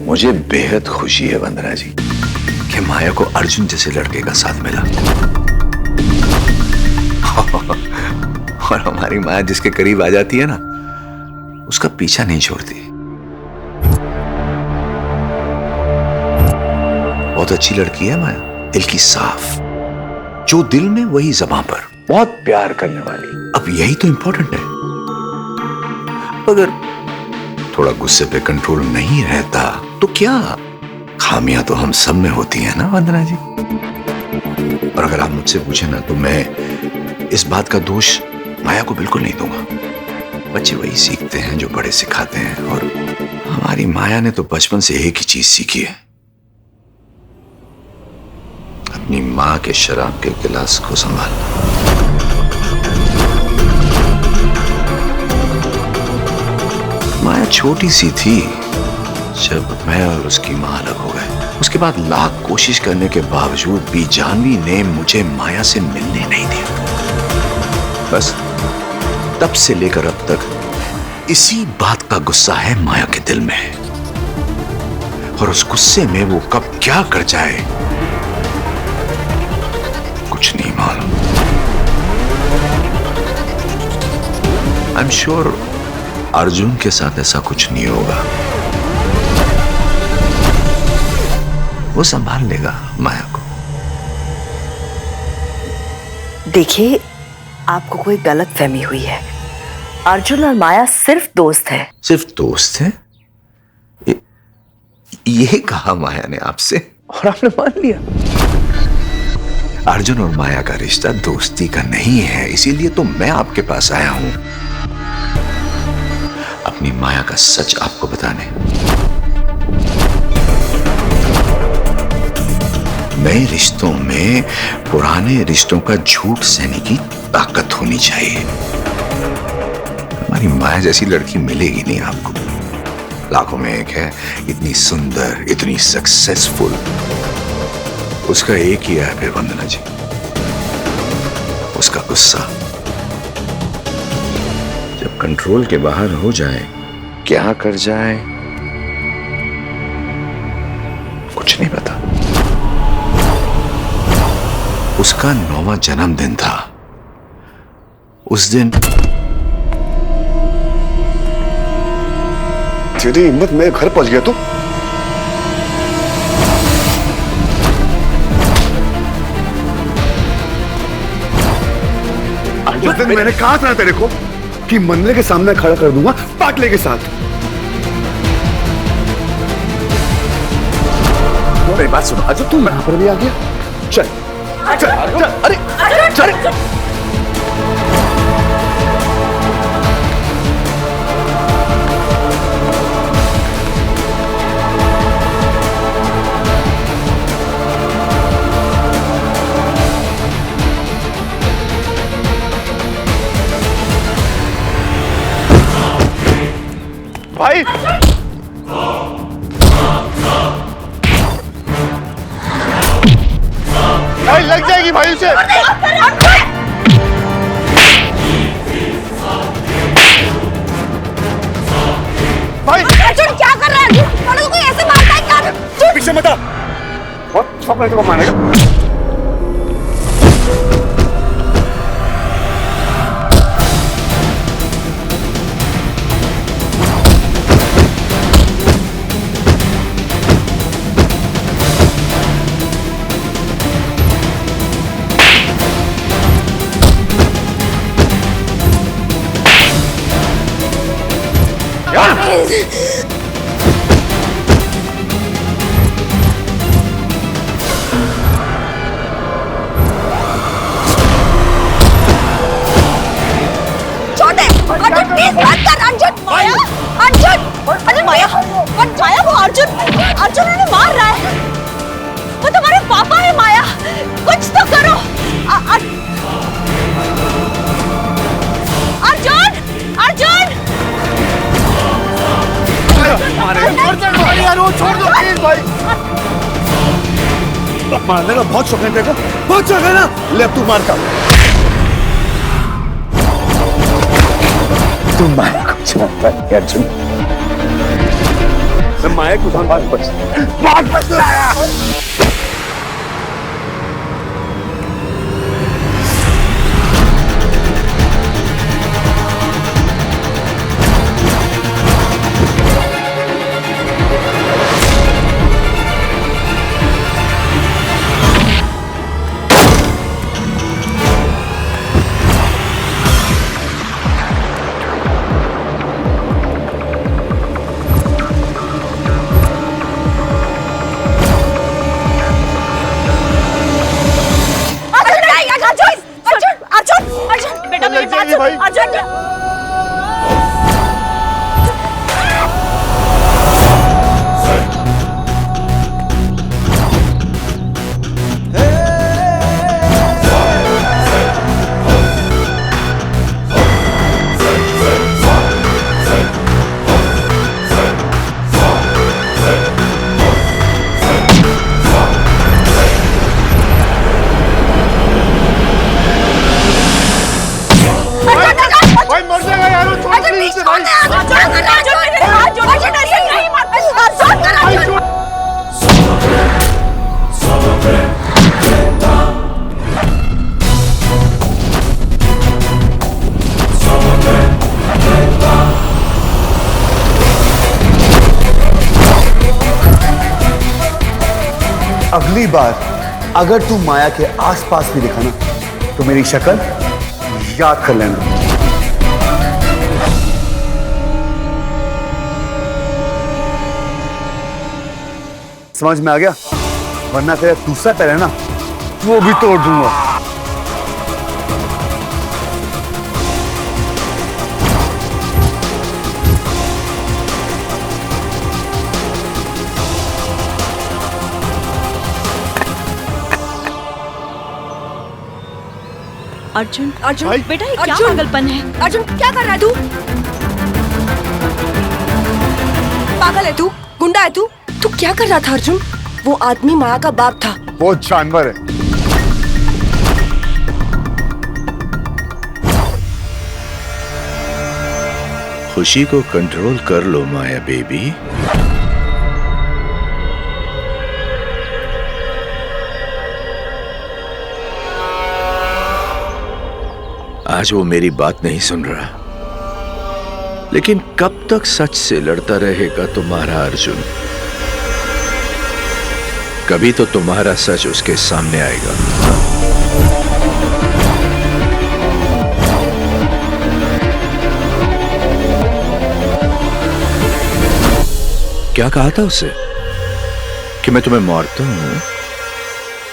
मुझे बेहद खुशी है वंदना जी कि माया को अर्जुन जैसे लड़के का साथ मिला। और हमारी माया जिसके करीब आ जाती है ना, उसका पीछा नहीं छोड़ती। बहुत अच्छी लड़की है माया, दिल की साफ, जो दिल में वही ज़बान पर, बहुत प्यार करने वाली। अब यही तो इंपॉर्टेंट है। अगर थोड़ा गुस्से पे कंट्रोल नहीं रहता तो क्या, खामियां तो हम सब में होती हैं ना वंदना जी। और अगर आप मुझसे पूछे ना तो मैं इस बात का दोष माया को बिल्कुल नहीं दूंगा। बच्चे वही सीखते हैं जो बड़े सिखाते हैं, और हमारी माया ने तो बचपन से एक ही चीज सीखी है, अपनी मां के शराब के गिलास को संभालना। माया छोटी सी थी जब मैं और उसकी मां अलग हो गए। उसके बाद लाख कोशिश करने के बावजूद भी जानवी ने मुझे माया से मिलने नहीं दिया। बस तब से लेकर अब तक इसी बात का गुस्सा है माया के दिल में, और उस गुस्से में वो कब क्या कर जाए कुछ नहीं मालूम। आई एम श्योर अर्जुन के साथ ऐसा कुछ नहीं होगा, वो संभाल लेगा माया को। देखिए, आपको कोई गलतफहमी हुई है। अर्जुन और माया सिर्फ दोस्त है। सिर्फ दोस्त है? ये कहा माया ने आपसे और आपने मान लिया? अर्जुन और माया का रिश्ता दोस्ती का नहीं है, इसीलिए तो मैं आपके पास आया हूं अपनी माया का सच आपको बताने। नए रिश्तों में पुराने रिश्तों का झूठ सहने की ताकत होनी चाहिए। हमारी माया जैसी लड़की मिलेगी नहीं आपको, लाखों में एक है, इतनी सुंदर, इतनी सक्सेसफुल। उसका एक ही ऐप है वंदना जी, उसका गुस्सा। जब कंट्रोल के बाहर हो जाए, क्या कर जाए कुछ नहीं पता। उसका 9वां जन्मदिन था। उस दिन तेरी हिम्मत मेरे घर पहुंच गया तो? उस दिन मैंने कहा था तेरे को कि मंदिर के सामने खड़ा कर दूंगा पाटले के साथ। मेरी बात सुनो, अजय तू यहां पर भी आ गया। चल चल चल, अरे चल। भाई भाई लग जाएगी भाई उसे। भाई अर्जुन क्या कर रहा है? अर्जुन कोई ऐसे मारता है क्या? पीछे मत आ, बहुत सब को मारेगा। छोटे अर्जुन प्लीज मत कर। अर्जुन माया, अर्जुन अरे माया मत, माया वो अर्जुन उन्हें मार रहा है। वो तुम्हारे पापा है माया, कुछ तो करो। अर्जुन अर्जुन यार वो छोड़ दो प्लीज भाई। मारने का बहुत शौक है तेरे को, बहुत शौक है ना? ले अब तू मार का। तुम माया को जानता है अर्जुन। मैं माया को बहुत पसंद आया। अगली बार अगर तू माया के आसपास भी दिखा ना तो मेरी शक्ल याद कर लेना। समझ में आ गया? वरना तेरा दूसरा पैर है ना वो भी तोड़ दूंगा। अर्जुन, अर्जुन बेटा ये क्या पागलपन है? अर्जुन क्या कर रहा है तू? पागल है तू? गुंडा है तू? तू क्या कर रहा था अर्जुन? वो आदमी माया का बाप था। वो जानवर है। खुशी को कंट्रोल कर लो माया बेबी। आज वो मेरी बात नहीं सुन रहा, लेकिन कब तक सच से लड़ता रहेगा तुम्हारा अर्जुन? कभी तो तुम्हारा सच उसके सामने आएगा। क्या कहा था उसे कि मैं तुम्हें मारता हूं,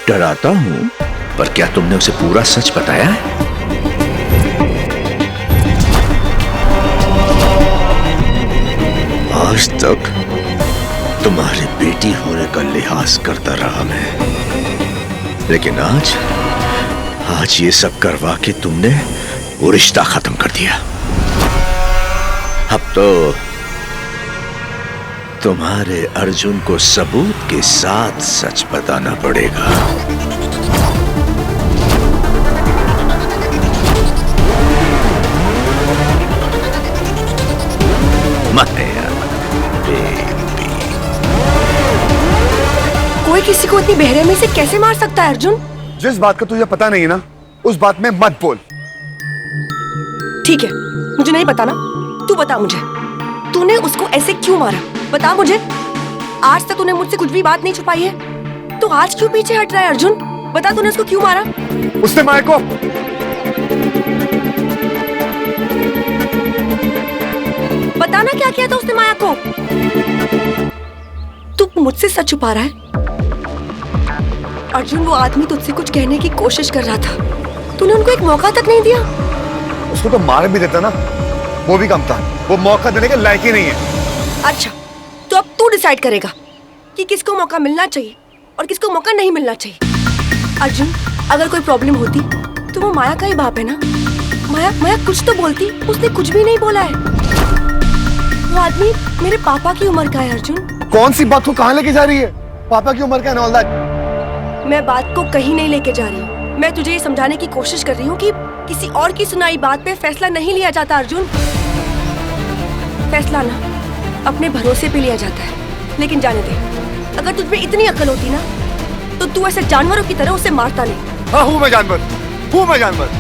डराता हूं, पर क्या तुमने उसे पूरा सच बताया है? आज तक तुम्हारी बेटी होने का लिहाज करता रहा मैं, लेकिन आज ये सब करवा के तुमने वो रिश्ता खत्म कर दिया। अब तो तुम्हारे अर्जुन को सबूत के साथ सच बताना पड़ेगा। माया बेबी। कोई किसी को इतनी बेरहमी से कैसे मार सकता है अर्जुन? जिस बात का तुझे पता नहीं है ना उस बात में मत बोल। ठीक है, मुझे नहीं पता ना, तू बता मुझे, तूने उसको ऐसे क्यों मारा? बता मुझे। आज तक तूने मुझसे कुछ भी बात नहीं छुपाई है, तो आज क्यों पीछे हट रहा है अर्जुन? बता तूने उसको क्यों मारा? उसने माया को बताना क्या किया था उसने माया को? तू मुझसे सच छुपा रहा है अर्जुन। वो आदमी तुझसे कुछ कहने की कोशिश कर रहा था, तूने उनको एक मौका तक नहीं दिया। उसको तो मार भी देता ना, वो भी कम था। वो मौका देने के लायक ही नहीं है। अच्छा, तो अब तू डिसाइड करेगा कि किसको मौका मिलना चाहिए और किसको मौका नहीं मिलना चाहिए। अर्जुन, अगर कोई प्रॉब्लम होती तो वो माया का ही बाप है ना। माया कुछ तो बोलती, उसने कुछ भी नहीं बोला है। वो आदमी मेरे पापा की उम्र का है अर्जुन। कौन सी बात को कहाँ लेके जा रही है? पापा की उम्र का है, ऑल दैट। मैं बात को कहीं नहीं लेके जा रही हूँ। मैं तुझे ये समझाने की कोशिश कर रही हूँ कि किसी और की सुनाई बात पे फैसला नहीं लिया जाता अर्जुन। फैसला ना अपने भरोसे पे लिया जाता है, लेकिन जाने दे, अगर तुझ में इतनी अकल होती ना तो तू ऐसे जानवरों की तरह उसे मारता नहीं। हाँ, हूँ मैं जानवर।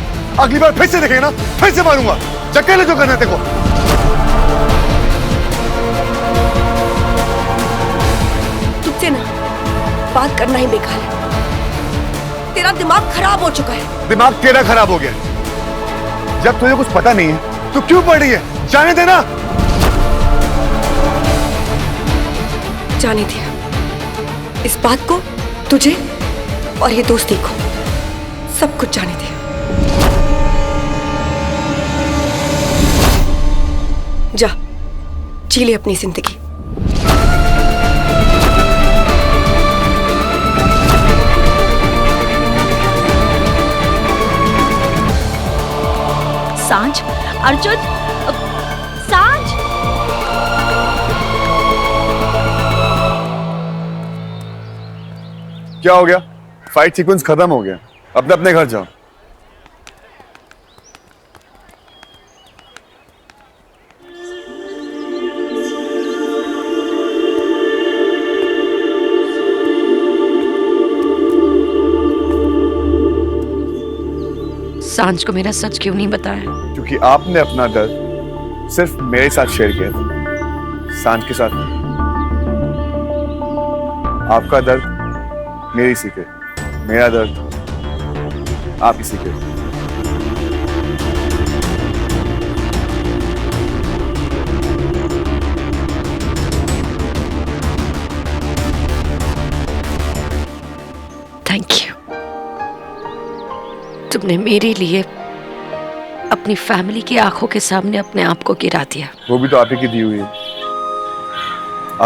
अगली बार फिर से देखेगा ना, फिर से मारूंगा। चक्कर ले जो करना तेरे को। तुझसे ना बात करना ही बेकार है। तेरा दिमाग खराब हो चुका है। दिमाग तेरा खराब हो गया। जब तुझे कुछ पता नहीं है तो क्यों पढ़ रही है? जाने देना। जाने दिया इस बात को, तुझे और ये दोस्ती को, सब कुछ जाने दिया। जा जी ले अपनी जिंदगी। सांझ, अर्जुन, सांझ। क्या हो गया? फाइट सीक्वेंस खत्म हो गया, अपने अपने घर जाओ। सांझ को मेरा सच क्यों नहीं बताया? क्योंकि आपने अपना दर्द सिर्फ मेरे साथ शेयर किया था, सांझ के साथ नहीं। आपका दर्द मेरी सीखे, मेरा दर्द आप ही सीखे। Thank you. तुमने मेरे लिए अपनी फैमिली की आंखों के सामने अपने आप को गिरा दिया। वो भी तो आप ही की दी हुई है।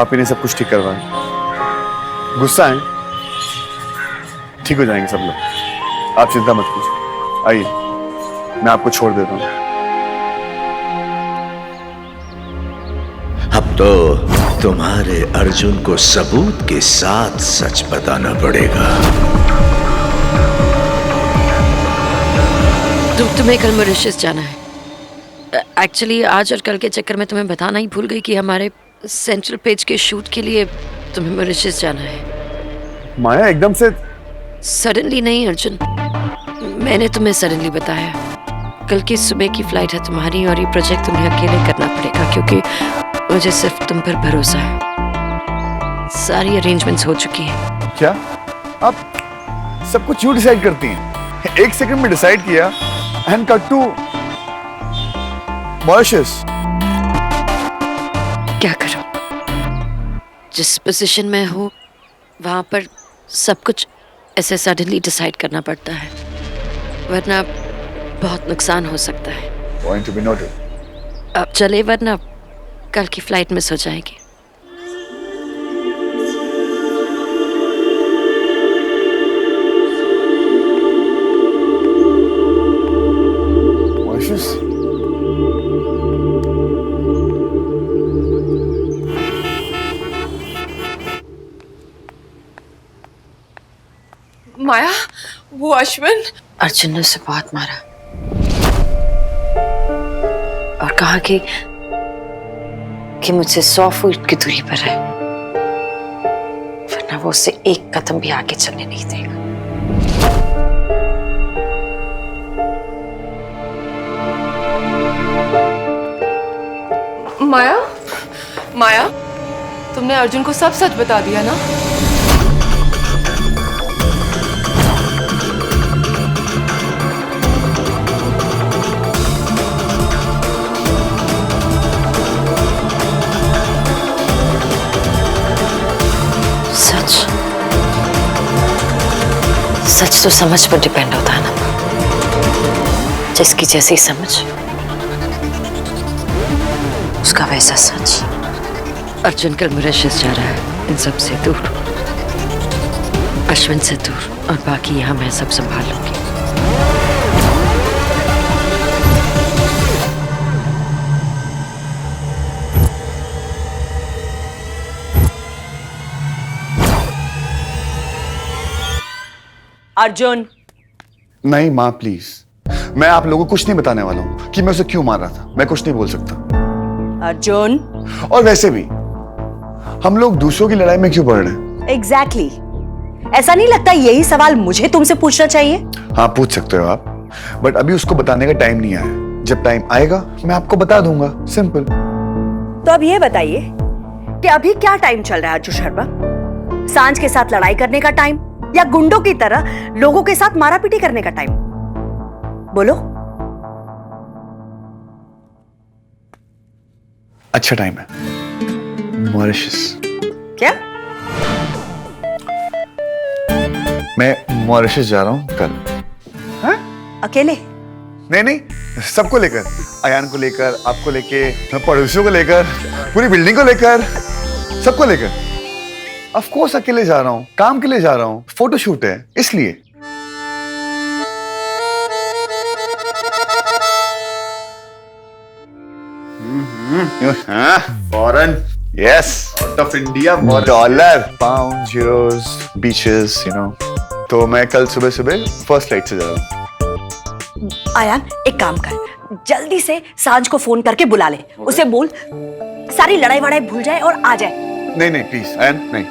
आप ही ने सब कुछ ठीक करवाया। गुस्सा है, ठीक हो जाएंगे सब लोग, आप चिंता मत कीजिए। आइए, मैं आपको छोड़ देता हूँ। अब तो तुम्हारे अर्जुन को सबूत के साथ सच बताना पड़ेगा। तुम्हें कल मॉरिशस जाना है। एक्चुअली आज और कल के चक्कर में तुम्हें बताना ही भूल गई कि हमारे सेंट्रल पेज के शूट के लिए तुम्हें मॉरिशस जाना है। माया एकदम से सडनली नहीं अर्जुन, मैंने तुम्हें सडनली बताया। कल की सुबह की फ्लाइट है तुम्हारी और ये प्रोजेक्ट तुम्हें अकेले करना पड़ेगा क्योंकि मुझे सिर्फ तुम पर भरोसा है। सारी अरेंजमेंट्स हो चुकी हैं। क्या आप सब कुछ क्यों डिसाइड करती हैं? एक सेकंड में डिसाइड किया एंड कट टू मॉरिशस। क्या करूं? जिस पोजीशन में हूँ वहां पर सब कुछ ऐसे सडनली डिसाइड करना पड़ता है, वरना बहुत नुकसान हो सकता है। Point to be noted. अब चले वरना कल की फ्लाइट मिस हो जाएगी। मॉरिशस? माया, वो अश्विन। अर्जुन ने उसे बहुत मारा और कहा कि मुझसे 100 फुट की दूरी पर है, वरना वो उसे एक कदम भी आगे चलने नहीं देगा। माया, माया, तुमने अर्जुन को सब सच बता दिया ना? सच सच तो समझ पर डिपेंड होता है ना, जिसकी जैसी समझ उसका वैसा सच। अर्जुन कल मॉरिशस जा रहा है, इन सब से दूर, अश्विन से दूर, और बाकी यहाँ मैं सब संभाल लूंगी। अर्जुन, नहीं माँ प्लीज, मैं आप लोगों को कुछ नहीं बताने वाला हूँ कि मैं उसे क्यों मार रहा था। मैं कुछ नहीं बोल सकता। अर्जुन। और वैसे भी हम लोग दूसरों की लड़ाई में क्यों पड़ रहे हैं? एग्जैक्टली ऐसा नहीं लगता यही सवाल मुझे तुमसे पूछना चाहिए? हाँ पूछ सकते हो आप, बट अभी उसको बताने का टाइम नहीं आया। जब टाइम आएगा मैं आपको बता दूंगा, सिंपल। तो अब ये बताइए कि अभी क्या टाइम चल रहा है अर्जुन शर्मा? सांझ के साथ लड़ाई करने का टाइम या गुंडों की तरह लोगों के साथ मारापीटी करने का टाइम? बोलो। अच्छा टाइम है, मॉरिशस। क्या? मैं मॉरिशस जा रहा हूँ कल। हाँ? अकेले? नहीं नहीं, सबको लेकर, अयान को लेकर, आपको लेके, पड़ोसियों को लेकर, पूरी बिल्डिंग को लेकर, सबको लेकर। ऑफ कोर्स अकेले जा रहा हूँ, काम के लिए जा रहा हूँ, फोटोशूट है इसलिए। Foreign, yes, out of India, dollar, pound, Euros, beaches, you know. तो मैं कल सुबह सुबह फर्स्ट फ्लाइट से जा रहा हूँ। आयान एक काम कर, जल्दी से सांझ को फोन करके बुला ले। उसे बोल सारी लड़ाई वड़ाई भूल जाए और आ जाए। नहीं नहीं प्लीज आयन, नहीं।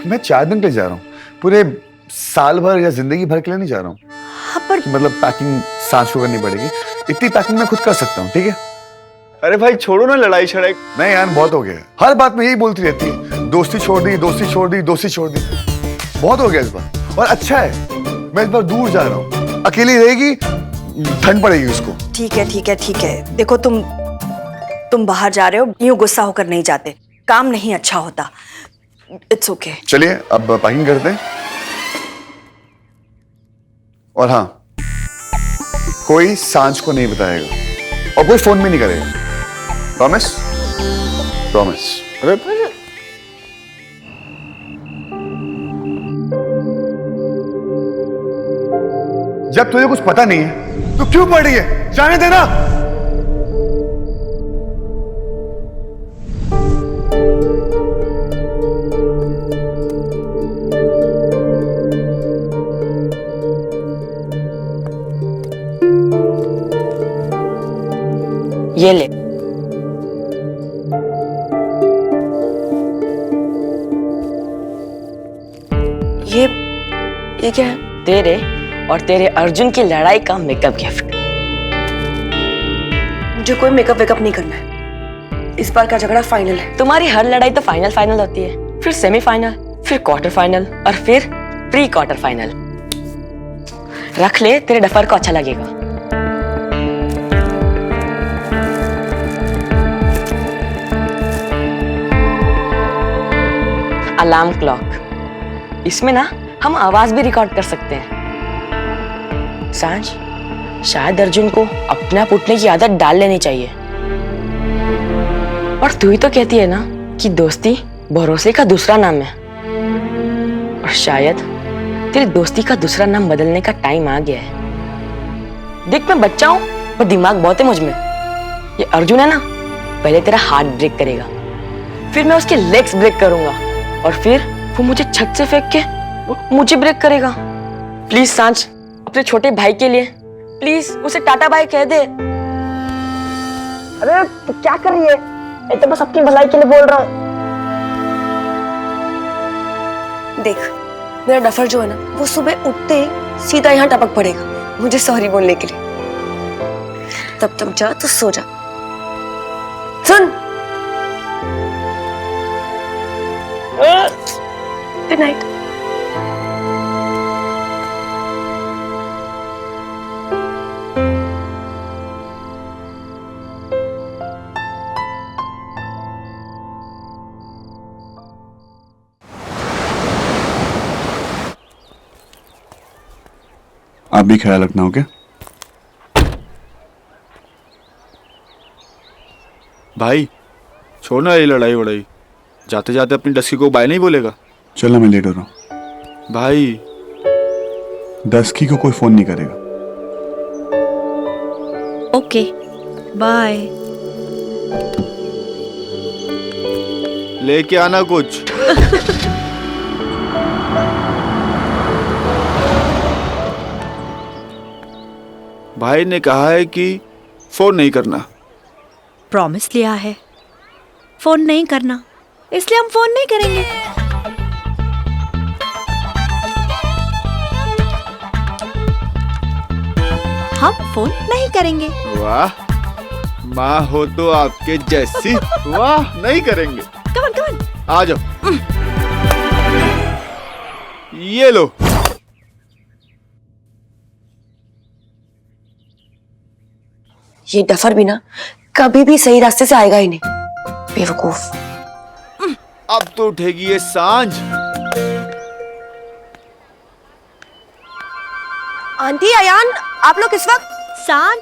मैं 4 दिन के लिए जा रहा हूँ, पूरे साल भर या जिंदगी भर के लिए नहीं जा रहा हूँ। हाँ पर मतलब पैकिंग सांझ को करनी पड़ेगी, इतनी पैकिंग मैं खुद कर सकता हूँ, ठीक है? अरे भाई छोड़ो ना लड़ाई छड़ाई। नहीं यार बहुत हो गया, हर बात में यही बोलती रहती है, दोस्ती छोड़ दी, दोस्ती छोड़ दी, दोस्ती छोड़ दी। बहुत हो गया इस बार, और अच्छा है मैं इस बार दूर जा रहा हूँ, अकेली रहेगी, ठंड पड़ेगी उसको। ठीक है ठीक है ठीक है। देखो तुम बाहर जा रहे हो, यूं गुस्सा होकर नहीं जाते, काम नहीं अच्छा होता। It's okay. चलिए अब पैकिंग करते हैं। और हाँ, कोई सांझ को नहीं बताएगा और कोई फोन भी नहीं करेगा, प्रॉमिस? प्रॉमिस। अरे जब तुझे कुछ पता नहीं है तो क्यों पढ़ रही है? जाने देना। ये ले। ये क्या है? तेरे और तेरे अर्जुन की लड़ाई का मेकअप गिफ्ट। मुझे कोई मेकअप वेकअप नहीं करना है, इस बार का झगड़ा फाइनल है। तुम्हारी हर लड़ाई तो फाइनल फाइनल होती है, फिर सेमीफाइनल, फिर क्वार्टर फाइनल और फिर प्री क्वार्टर फाइनल। रख ले, तेरे डफर को अच्छा लगेगा। अलार्म क्लॉक, इसमें ना हम आवाज भी रिकॉर्ड कर सकते हैं। सांझ, शायद अर्जुन को अपने आप उठने की आदत डाल लेनी चाहिए। और तू ही तो कहती है ना कि दोस्ती भरोसे का दूसरा नाम है, और शायद तेरी दोस्ती का दूसरा नाम बदलने का टाइम आ गया है। देख मैं बच्चा हूं पर दिमाग बहुत है मुझ में। ये अर्जुन है ना, पहले तेरा हार्ट ब्रेक करेगा, फिर मैं उसके लेग्स ब्रेक करूंगा, और फिर वो मुझे छत से फेंक के मुझे ब्रेक करेगा। प्लीज सांझ, अपने छोटे भाई के लिए प्लीज उसे टाटा बाय कह दे। अरे तू क्या कर रही है? मैं तो बस अपनी भलाई के लिए बोल रहा हूँ। देख मेरा डफर जो है ना, वो सुबह उठते ही सीधा यहाँ टपक पड़ेगा मुझे सॉरी बोलने के लिए। तब तक जा तो सो जा। सुन, गुड नाइट। आप भी ख्याल रखना, ओके? भाई छोड़ ना ये लड़ाई वड़ाई, जाते जाते अपनी डस्की को बाय नहीं बोलेगा? चलो मैं लेट हो रहा हूँ। भाई डस्की को कोई फोन नहीं करेगा। Okay bye. लेके आना कुछ। भाई ने कहा है कि फोन नहीं करना, प्रॉमिस लिया है फोन नहीं करना, इसलिए हम फोन नहीं करेंगे। हम फोन नहीं करेंगे। वाह, माँ हो तो आपके जैसी। वाह, नहीं करेंगे। कमन कमन, आ जाओ। ये लो। ये डफर भी ना कभी भी सही रास्ते से आएगा ही नहीं, बेवकूफ। अब तो उठेगी ये सांझ। आंटी, अयान, आप लोग इस वक्त? सांझ,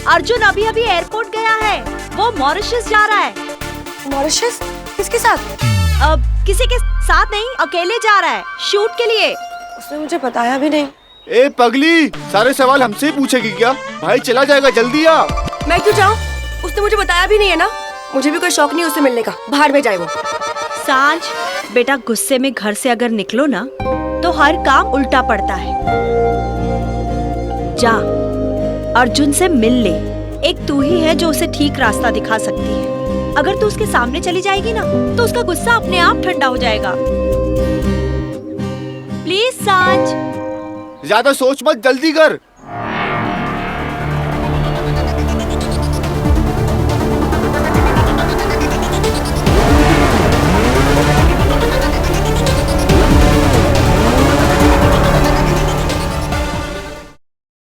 अर्जुन अभी अभी एयरपोर्ट गया है, वो मॉरिशस जा रहा है। मॉरिशस? किसके साथ? अब किसी के साथ नहीं, अकेले जा रहा है शूट के लिए। उसने मुझे बताया भी नहीं। ए पगली, सारे सवाल हमसे ही पूछेगी क्या? भाई चला जाएगा, जल्दी आ। मैं क्यों जाऊँ? उसने मुझे बताया भी नहीं है ना। मुझे भी कोई शौक नहीं उससे मिलने का, बाहर में जाए वो। सांझ बेटा, गुस्से में घर से अगर निकलो ना तो हर काम उल्टा पड़ता है। जा, अर्जुन से मिल ले। एक तू ही है जो उसे ठीक रास्ता दिखा सकती है। अगर तू उसके सामने चली जाएगी ना तो उसका गुस्सा अपने आप ठंडा हो जाएगा। प्लीज सांझ। ज्यादा सोच मत, जल्दी कर।